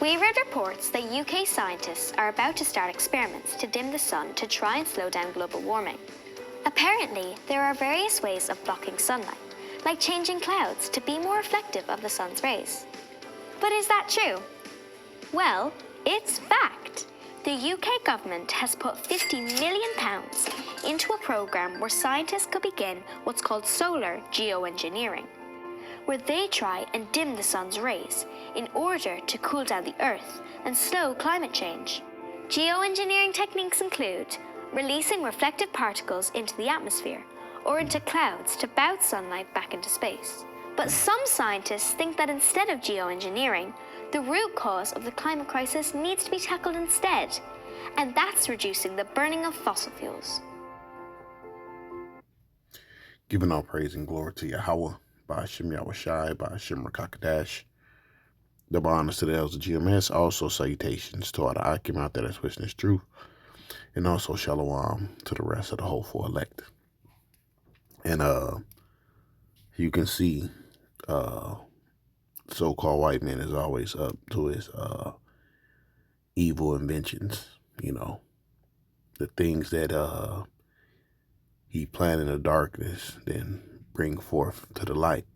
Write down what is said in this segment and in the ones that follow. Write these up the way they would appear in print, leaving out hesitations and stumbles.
We read reports that UK scientists are about to start experiments to dim the sun to try and slow down global warming. Apparently, there are various ways of blocking sunlight, like changing clouds to be more reflective of the sun's rays. But is that true? Well, it's fact. The UK government has put £50 million into a programme where scientists could begin what's called solar geoengineering, where they try and dim the sun's rays in order to cool down the Earth and slow climate change. Geoengineering techniques include releasing reflective particles into the atmosphere or into clouds to bounce sunlight back into space. But some scientists think that instead of geoengineering, the root cause of the climate crisis needs to be tackled instead, and that's reducing the burning of fossil fuels. Giving all praise and glory to Yahweh, by Hashem Yahushai, by Hashem Rakakadash. Double honors to the elders of GMS. Also salutations to all the Akim out there that's wishing this truth. And also shalom to the rest of the hopeful elect. And you can see so-called white man is always up to his evil inventions, the things that he planned in the darkness, then bring forth to the light,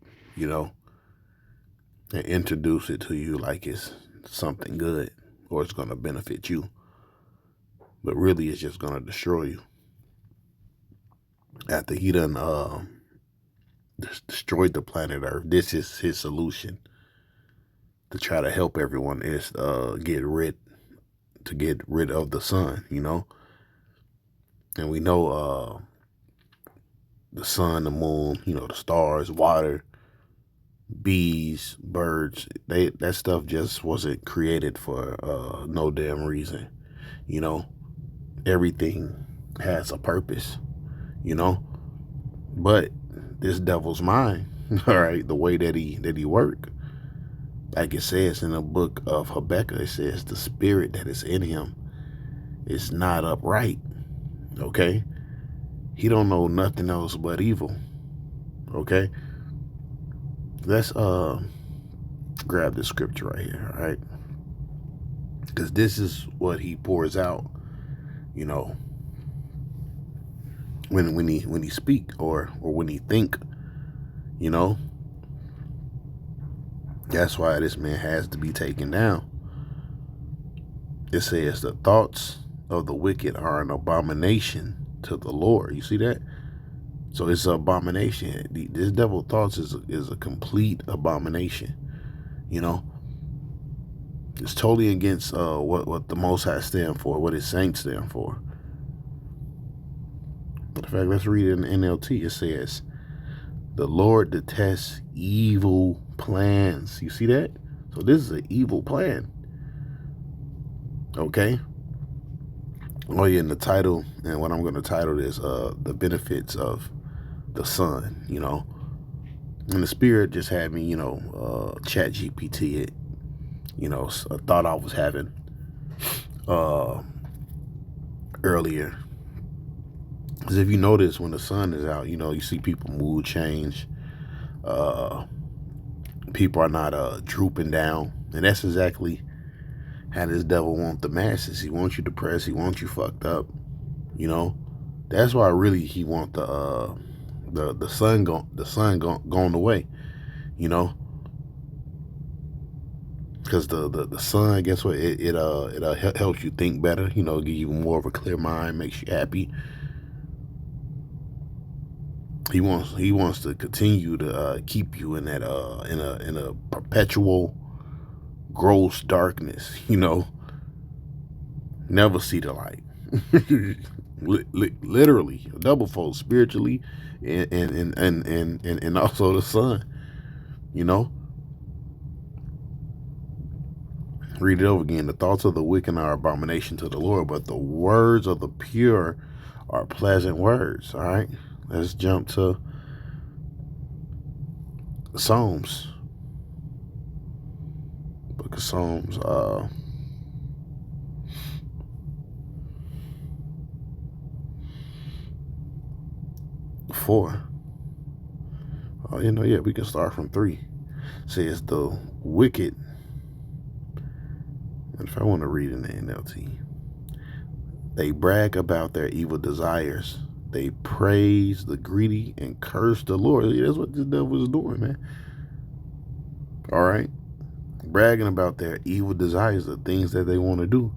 and introduce it to you like it's something good or it's going to benefit you. But really it's just going to destroy you. After he done destroyed the planet Earth, this is his solution to try to help everyone is get rid of the sun, And we know the sun, the moon, the stars, water, bees, birds, that stuff just wasn't created for no damn reason. Everything has a purpose, But this devil's mind, all right, the way that he work, like it says in the book of Habakkuk, it says the spirit that is in him is not upright. Okay? He don't know nothing else but evil. Okay? Let's grab the scripture right here, all right? Because this is what he pours out, when he speak or when he think, That's why this man has to be taken down. It says the thoughts of the wicked are an abomination to the Lord. You see that? So it's an abomination. This devil thoughts is a complete abomination. It's totally against what the Most High stand for, what his saints stand for. In fact, let's read it in the NLT. It says, the Lord detests evil plans. You see that? So this is an evil plan. Okay? Oh yeah, in the title, and what I'm going to title this, the benefits of the sun, And the spirit just had me, chat GPT it, a thought I was having earlier. Because if you notice when the sun is out, you see people mood change. People are not drooping down. And that's exactly how this devil wants the masses. He wants you depressed. He wants you fucked up. That's why really he wants the sun going away. Because the sun, guess what? It helps you think better. Give you more of a clear mind, makes you happy. He wants to continue to keep you in that in a perpetual gross darkness. Never see the light. Literally, double fold, spiritually, and also the sun. Read it over again. The thoughts of the wicked are abomination to the Lord, but the words of the pure are pleasant words. All right. Let's jump to Psalms. Book of Psalms. 4. Oh, yeah, we can start from 3. It says the wicked And if I want to read in the NLT, they brag about their evil desires. They praise the greedy and curse the Lord. That's what the devil is doing, man. All right? Bragging about their evil desires, the things that they want to do.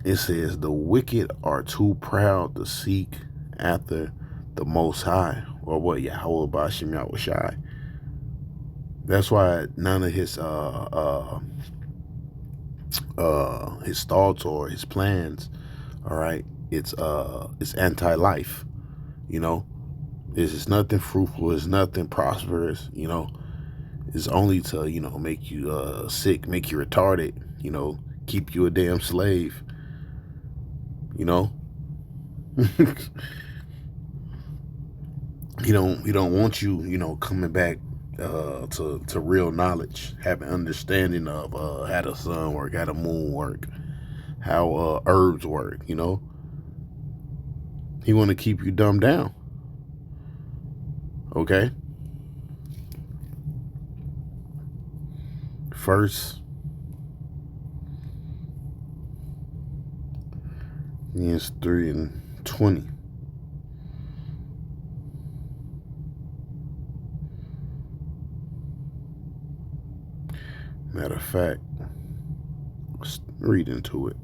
It says, the wicked are too proud to seek after the Most High, or what Yahweh Bashim Yahushai. That's why none of his thoughts or his plans, all right, it's anti-life. You know, it's nothing fruitful. It's nothing prosperous. You know, it's only to make you sick, make you retarded. You know, keep you a damn slave. You know. He don't want you, coming back to real knowledge, having understanding of how the sun work, how the moon work, how herbs work. He want to keep you dumbed down. Okay. First Corinthians 3:20. Matter of fact, let's read into it.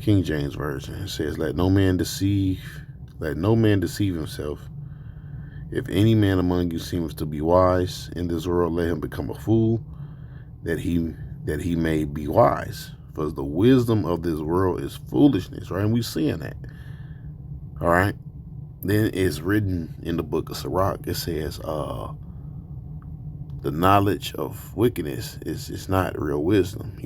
King James Version says, Let no man deceive himself. If any man among you seems to be wise in this world, let him become a fool, that he may be wise. For the wisdom of this world is foolishness, right? And we're seeing that. All right. Then it's written in the book of Sirach. It says, the knowledge of wickedness is not real wisdom,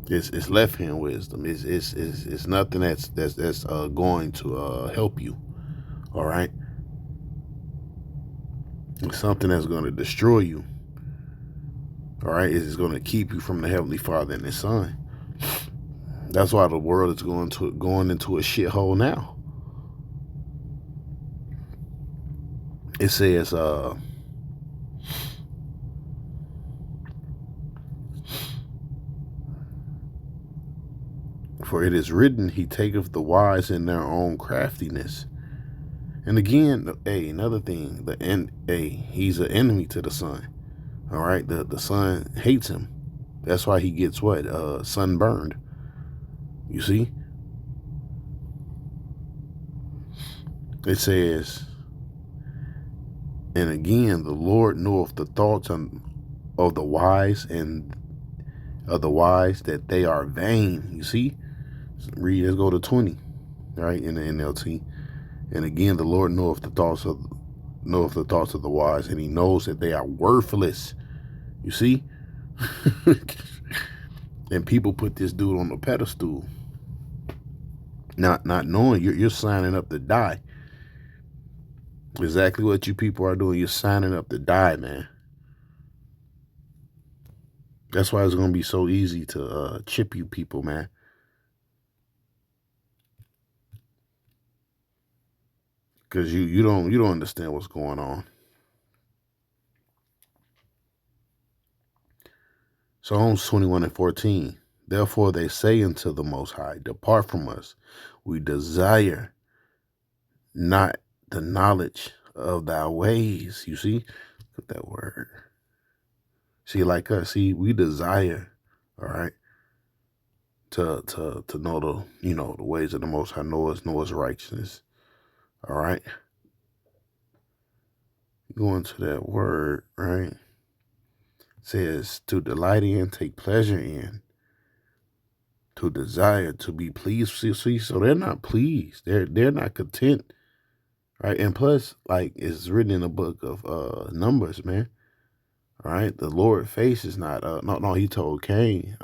It's left hand wisdom. It's nothing that's going to help you. All right. It's something that's going to destroy you. All right. It's going to keep you from the Heavenly Father and His Son. That's why the world is going into a shithole now. It says, for it is written, He taketh the wise in their own craftiness. And again, another thing, he's an enemy to the Son. All right, the Son hates him. That's why he gets what? Sunburned. You see? It says, and again, the Lord knoweth the thoughts of the wise and of the wise, that they are vain. You see? Let's go to 20, right, in the NLT. And again, the Lord knoweth the thoughts of the wise, and He knows that they are worthless. You see? And people put this dude on a pedestal, not knowing you're signing up to die. Exactly what you people are doing. You're signing up to die, man. That's why it's going to be so easy to chip you people, man. Because you don't understand what's going on. Psalms 21:14. Therefore they say unto the Most High, Depart from us. We desire not the knowledge of thy ways. You see? Put that word. See, like us, we desire, all right, to know the ways of the Most High, know his righteousness. All right. Go into that word, right? It says to delight in, take pleasure in, to desire, to be pleased. See, so they're not pleased. They're not content. Right. And plus, like it's written in the book of Numbers, man. All right. The Lord's face is not no, he told Cain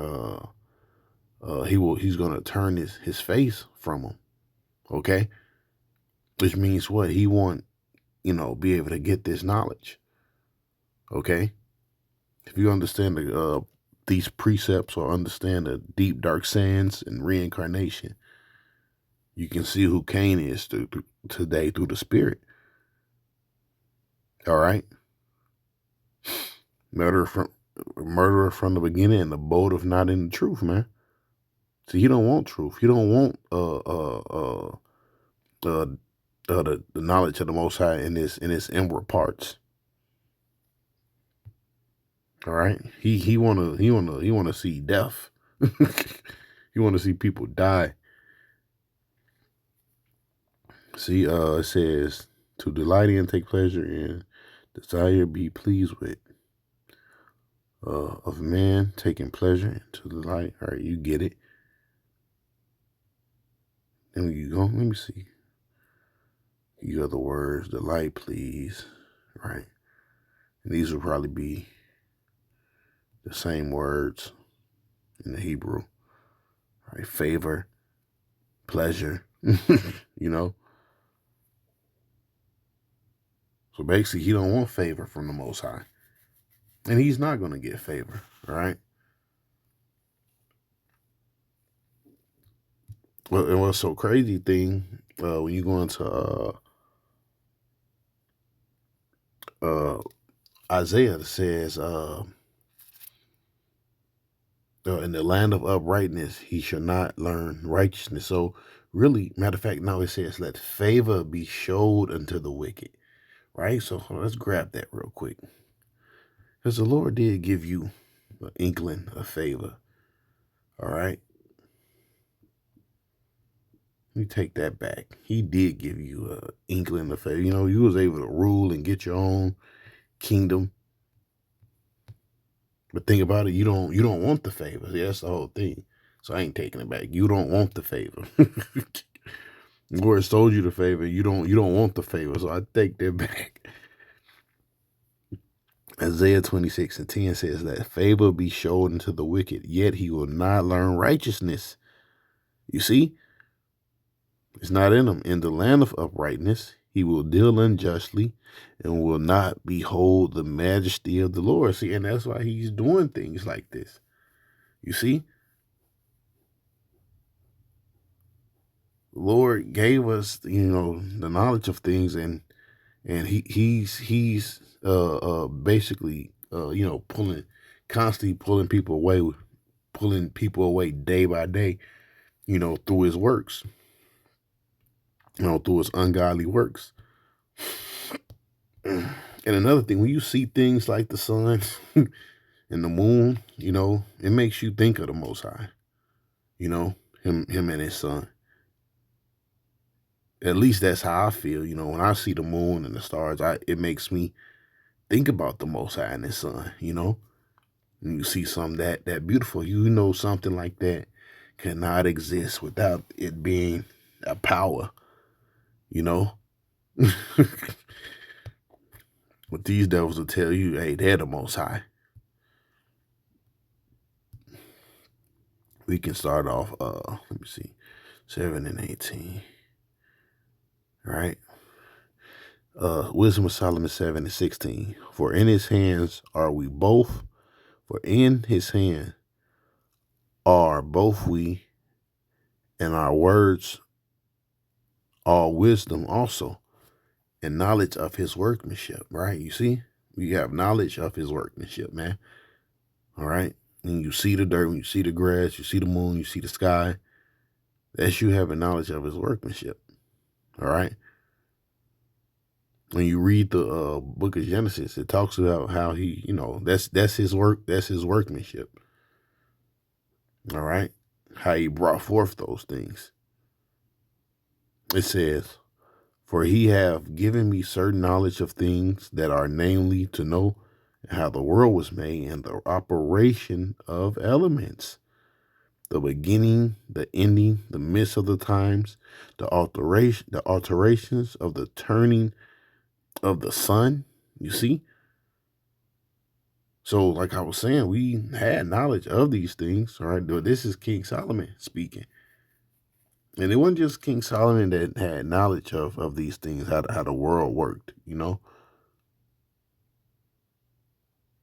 he's gonna turn his face from him. Okay. Which means what? He won't, be able to get this knowledge. Okay. If you understand these precepts or understand the deep dark sands and reincarnation, you can see who Cain is today through the Spirit. All right. Matter a murderer from the beginning and abode of not in the truth, man. See, he don't want truth. He don't want the knowledge of the Most High in his inward parts. All right, he wanna see death. He wanna see people die. See, it says to delight in, take pleasure in, desire, be pleased with. Of man taking pleasure to delight. All right, you get it. Then you go. Let me see. You other words, delight, please. Right. And these will probably be the same words in the Hebrew. Right. Favor, pleasure. You know. So basically, he don't want favor from the Most High, and he's not going to get favor. All right. Well, and what's so crazy thing when you go into Isaiah, it says, in the land of uprightness, he shall not learn righteousness. So, really, matter of fact, now it says, let favor be showed unto the wicked. Right? So, let's grab that real quick. Because the Lord did give you an inkling of favor. All right? Let me take that back. He did give you an inkling of favor. You know, you was able to rule and get your own kingdom. But think about it, you don't want the favor. See, that's the whole thing. So I ain't taking it back. You don't want the favor. The Lord told you the favor. You don't want the favor. So I take that back. Isaiah 26:10 says that favor be showed unto the wicked, yet he will not learn righteousness. You see? It's not in him. In the land of uprightness, he will deal unjustly and will not behold the majesty of the Lord. See, and that's why he's doing things like this. You see? The Lord gave us, the knowledge of things, and he's basically constantly pulling people away day by day, through his works, through his ungodly works. And another thing, when you see things like the sun and the moon, it makes you think of the Most High, him and his son. At least that's how I feel. When I see the moon and the stars, it makes me think about the Most High and his son, And you see something that beautiful, something like that cannot exist without it being a power, But these devils will tell you, hey, they're the Most High. We can start off, let me see, 7 and 18. Right? Wisdom of Solomon 7 and 16. For in his hands are we both, for in his hand are both we, and our words are wisdom also, and knowledge of his workmanship. Right? You see? We have knowledge of his workmanship, man. All right? When you see the dirt, when you see the grass, you see the moon, you see the sky, that's you having knowledge of his workmanship. All right? When you read the book of Genesis, it talks about how he, that's his work, that's his workmanship. All right? How he brought forth those things. It says, for he have given me certain knowledge of things that are namely to know how the world was made and the operation of elements, the beginning, the ending, the midst of the times, the alterations of the turning of the sun. You see? So, like I was saying, we had knowledge of these things. All right, this is King Solomon speaking. And it wasn't just King Solomon that had knowledge of these things, how the world worked,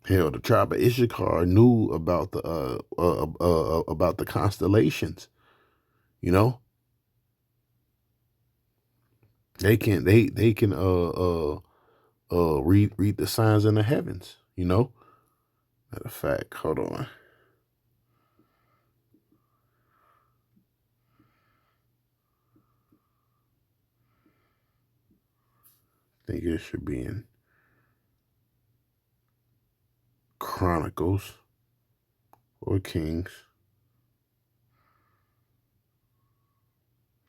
Hell, the tribe of Issachar knew about the constellations. They can read the signs in the heavens. Matter of fact, hold on. I think it should be in Chronicles or Kings.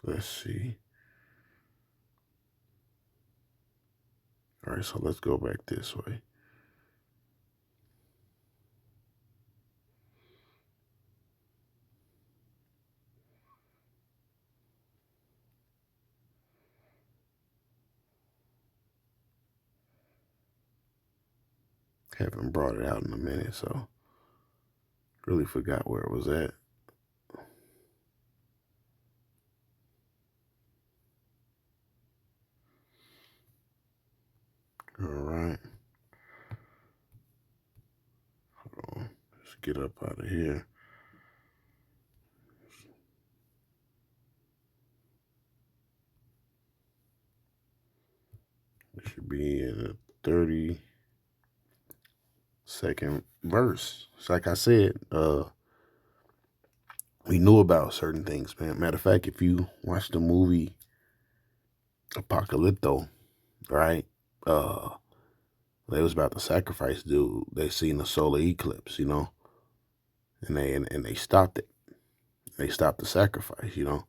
Let's see. All right, so let's go back this way. Haven't brought it out in a minute, so really forgot where it was at. All right. Hold on. Let's get up out of here. It should be in the 32nd verse. It's like I said, we knew about certain things, man. Matter of fact, if you watch the movie Apocalypto, right? They was about to sacrifice dude. They seen the solar eclipse, and they stopped it. They stopped the sacrifice. So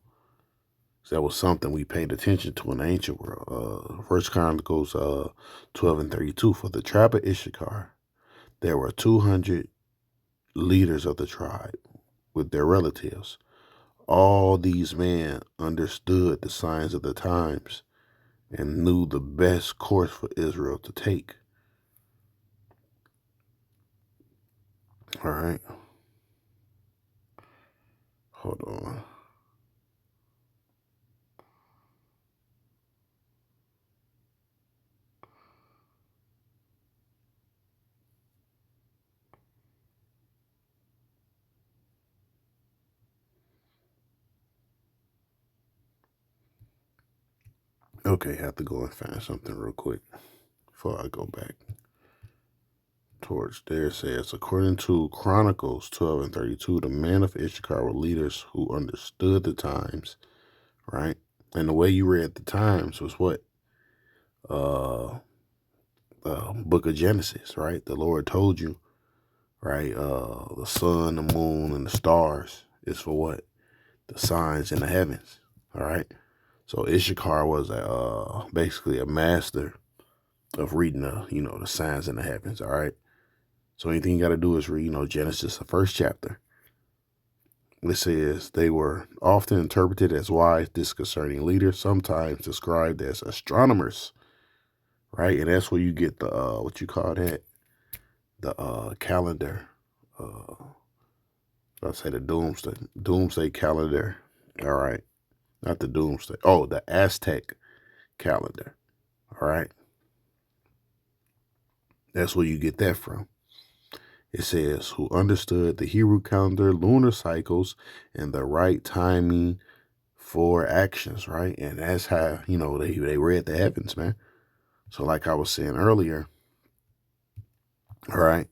that was something we paid attention to in the ancient world. First Chronicles 12 and 32. For the tribe of Issachar, there were 200 leaders of the tribe with their relatives. All these men understood the signs of the times and knew the best course for Israel to take. All right. Hold on. Okay, I have to go and find something real quick before I go back towards there. It says, according to Chronicles 12 and 32, the men of Issachar were leaders who understood the times, right? And the way you read the times was what? Book of Genesis, right? The Lord told you, right? The sun, the moon, and the stars is for what? The signs in the heavens, all right? So Issachar was basically a master of reading the signs in the heavens, all right? So anything you got to do is read, Genesis, the first chapter. It says they were often interpreted as wise, disconcerting leaders, sometimes described as astronomers, right? And that's where you get the what you call that, the calendar. Let's say the doomsday calendar. All right, not the doomsday. Oh, the Aztec calendar. All right, that's where you get that from. It says, who understood the Hebrew calendar, lunar cycles, and the right timing for actions, right? And that's how, they read the heavens, man. So like I was saying earlier, all right,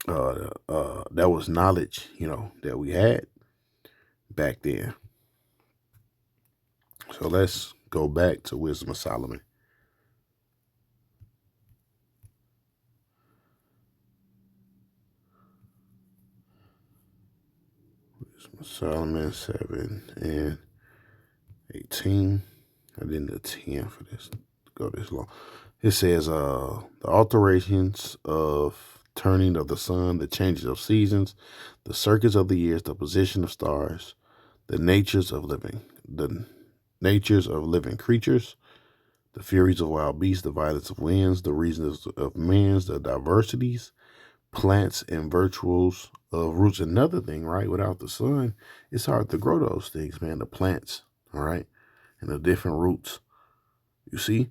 that was knowledge, that we had back then. So let's go back to Wisdom of Solomon. Solomon 7 and 18. I didn't do 10 for this to go this long. It says the alterations of turning of the sun, the changes of seasons, the circuits of the years, the position of stars, the natures of living creatures, the furies of wild beasts, the violence of winds, the reasons of men's, the diversities, plants and virtues of roots. Another thing, right? Without the sun, it's hard to grow those things, man. The plants, all right, and the different roots. You see,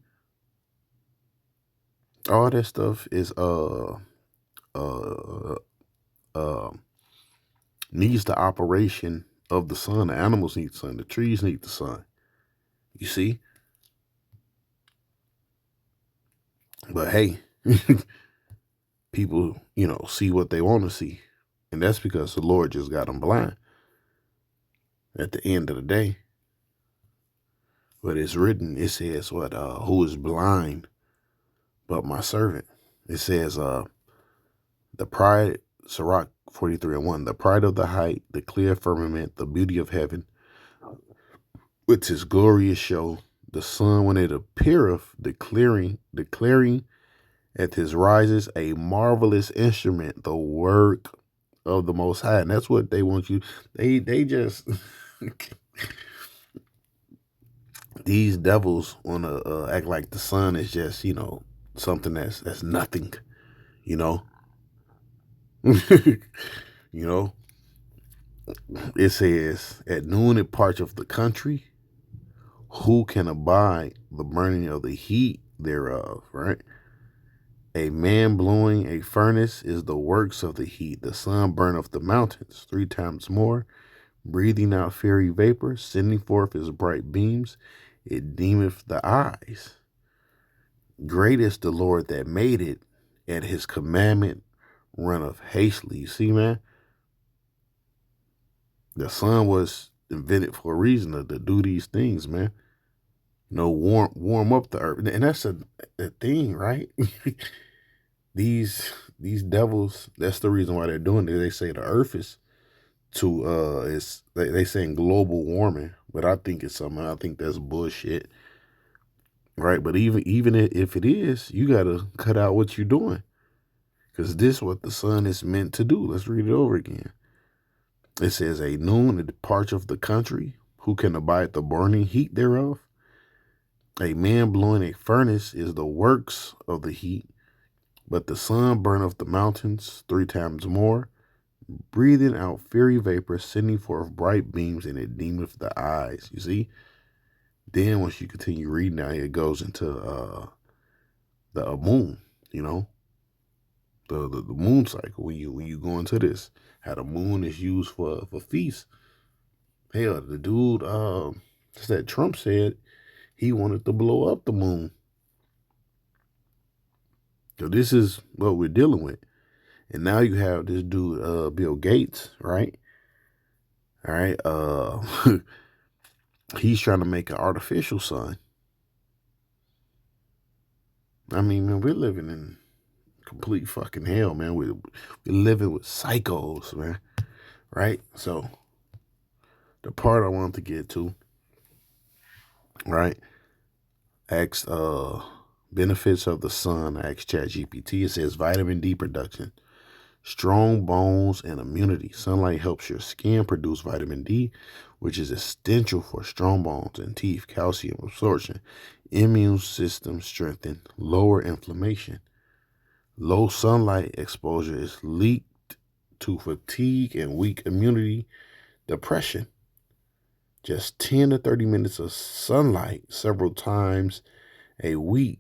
all that stuff is needs the operation of the sun. The animals need the sun. The trees need the sun. You see, but hey, people, see what they want to see. And that's because the Lord just got them blind at the end of the day. But it's written, it says who is blind but my servant. It says the pride, Sirach 43:1, the pride of the height, the clear firmament, the beauty of heaven, with his glorious show, the sun when it appeareth, declaring at his rises, a marvelous instrument, the work of the Most High. And that's what they want you. They just these devils want to act like the sun is just something that's nothing, you know. You know, it says at noon in parts of the country, who can abide the burning of the heat thereof, right? A man blowing a furnace is the works of the heat. The sun burneth the mountains 3 times more, breathing out fiery vapor, sending forth his bright beams. It deemeth the eyes. Great is the Lord that made it, and his commandment runneth hastily. You see, man? The sun was invented for a reason to do these things, man. Warm up the earth. And that's a thing, right? These devils, that's the reason why they're doing it. They say the earth is they saying global warming, but I think that's bullshit. Right? But even if it is, you gotta cut out what you're doing. Because this is what the sun is meant to do. Let's read it over again. It says, a noon in the parts of the country, who can abide the burning heat thereof? A man blowing a furnace is the works of the heat, but the sun burneth the mountains 3 times more, breathing out fiery vapor, sending forth bright beams, and it deemeth the eyes. You see? Then once you continue reading now, it goes into the moon, the moon cycle. When you go into this, how the moon is used for feasts. Hell, the dude that Trump said he wanted to blow up the moon. So this is what we're dealing with. And now you have this dude, Bill Gates, right? All right. He's trying to make an artificial sun. I mean, man, we're living in complete fucking hell, man. We're living with psychos, man. Right? So the part I wanted to get to, right? Ask benefits of the sun. Ask ChatGPT. It says vitamin D production, strong bones, and immunity. Sunlight helps your skin produce vitamin D, which is essential for strong bones and teeth, calcium absorption, immune system strengthen, lower inflammation. Low sunlight exposure is linked to fatigue and weak immunity, depression. Just 10 to 30 minutes of sunlight several times a week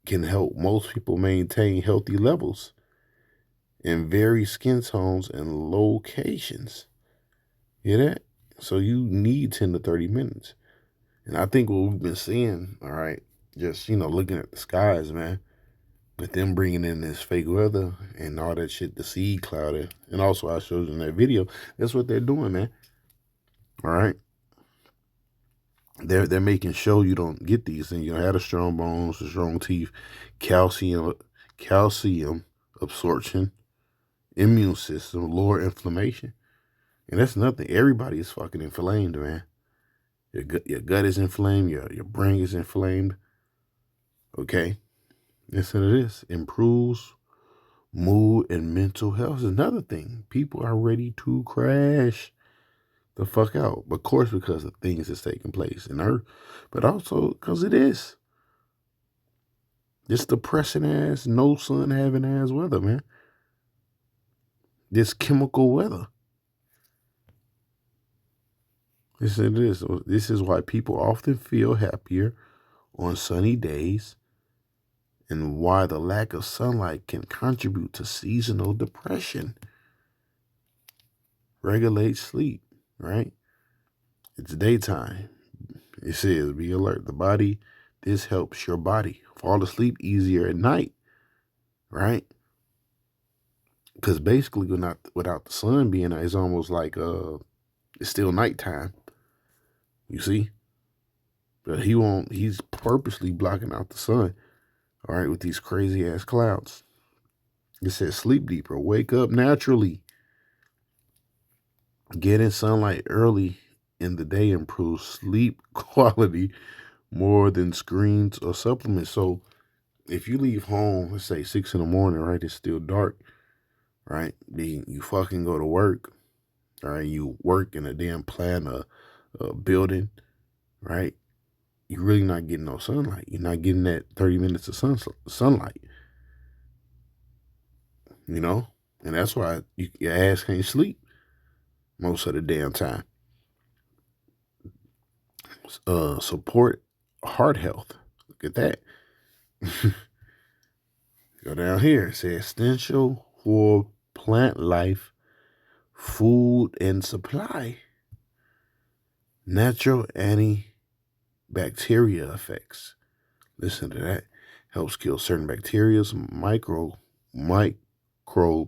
can help most people maintain healthy levels in various skin tones and locations. Hear that? So you need 10 to 30 minutes. And I think what we've been seeing, all right, just, looking at the skies, man, with them bringing in this fake weather and all that shit, the seed cloud, and also I showed you in that video, that's what they're doing, man. All right? They're making sure you don't get these things. You don't have the strong bones, the strong teeth, calcium absorption, immune system, lower inflammation. And that's nothing. Everybody is fucking inflamed, man. Your gut is inflamed. Your brain is inflamed. Okay? Yes, it is. Improves mood and mental health is another thing. People are ready to crash the fuck out. Of course, because of things that's taking place in Earth, but also because it is. This depressing ass, no sun having ass weather, man. This chemical weather. Yes, it is. This is why people often feel happier on sunny days, and why the lack of sunlight can contribute to seasonal depression. Regulate sleep, right? It's daytime. It says be alert. This helps your body fall asleep easier at night, right? Because basically, without the sun being out, it's almost like it's still nighttime. You see, but he's purposely blocking out the sun. All right, with these crazy ass clouds. It says sleep deeper, wake up naturally, get in sunlight early in the day, improves sleep quality more than screens or supplements. So if you leave home, let's say 6 in the morning, right, it's still dark, right? Then you fucking go to work, all right? You work in a damn plant, a building, right? You're really not getting no sunlight. You're not getting that 30 minutes of sunlight, you know? And that's why your ass can't sleep most of the damn time. Support heart health. Look at that. Go down here. It says essential for plant life, food and supply. Natural antibacteria effects. Listen to that. Helps kill certain bacteria, microbes,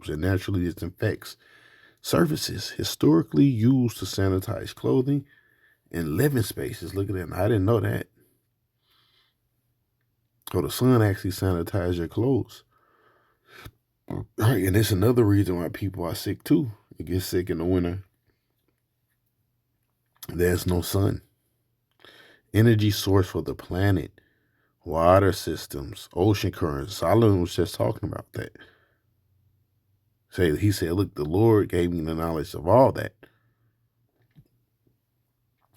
and naturally disinfects surfaces historically used to sanitize clothing and living spaces. Look at that. I didn't know that. So the sun actually sanitizes your clothes. Right, and it's another reason why people are sick too. You get sick in the winter. There's no sun. Energy source for the planet, water systems, ocean currents. Solomon was just talking about that. He said, look, the Lord gave me the knowledge of all that.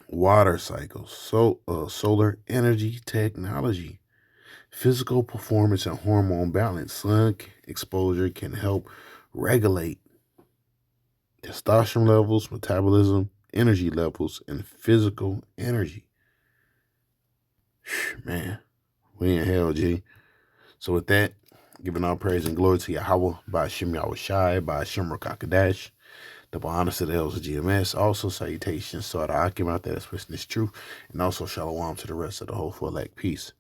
Water cycles, solar energy technology, physical performance and hormone balance. Sun exposure can help regulate testosterone levels, metabolism, energy levels, and physical energy. Man, we in hell, G. So with that, giving all praise and glory to Yahweh, by Hashem Yahweh Shai, by Hashem Rakakadash, double honors to the elders of GMS. Also salutations to the Akim out there that's witnessing this truth, and also shalom to the rest of the whole for elect peace.